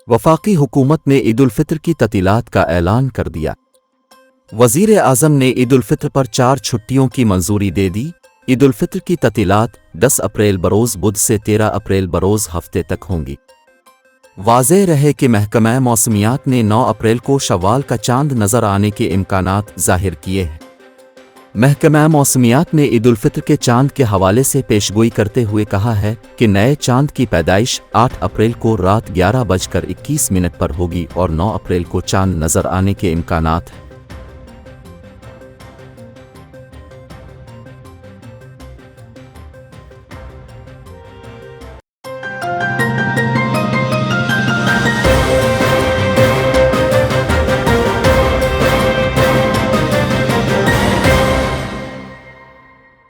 वफाकी हुकूमत ने ईद उल फित्र की ततीलात का ऐलान कर दिया। वज़ीर आज़म ने ईद उल फित्र पर 4 छुट्टियों की मंजूरी दे दी। ईद उल फित्र की ततीलात 10 अप्रैल बरोज़ बुध से 13 अप्रैल बरोज़ हफ्ते तक होंगी। वाज़ेह रहे कि महकमा मौसमियात ने 9 अप्रैल को शव्वाल का चांद नज़र आने के इम्कानात ज़ाहिर किए हैं। महकमा मौसमियात ने ईद उल फित्र के चांद के हवाले से पेशगोई करते हुए कहा है कि नए चांद की पैदाइश 8 अप्रैल को रात 11:21 पर होगी और 9 अप्रैल को चांद नज़र आने के इम्कानात हैं।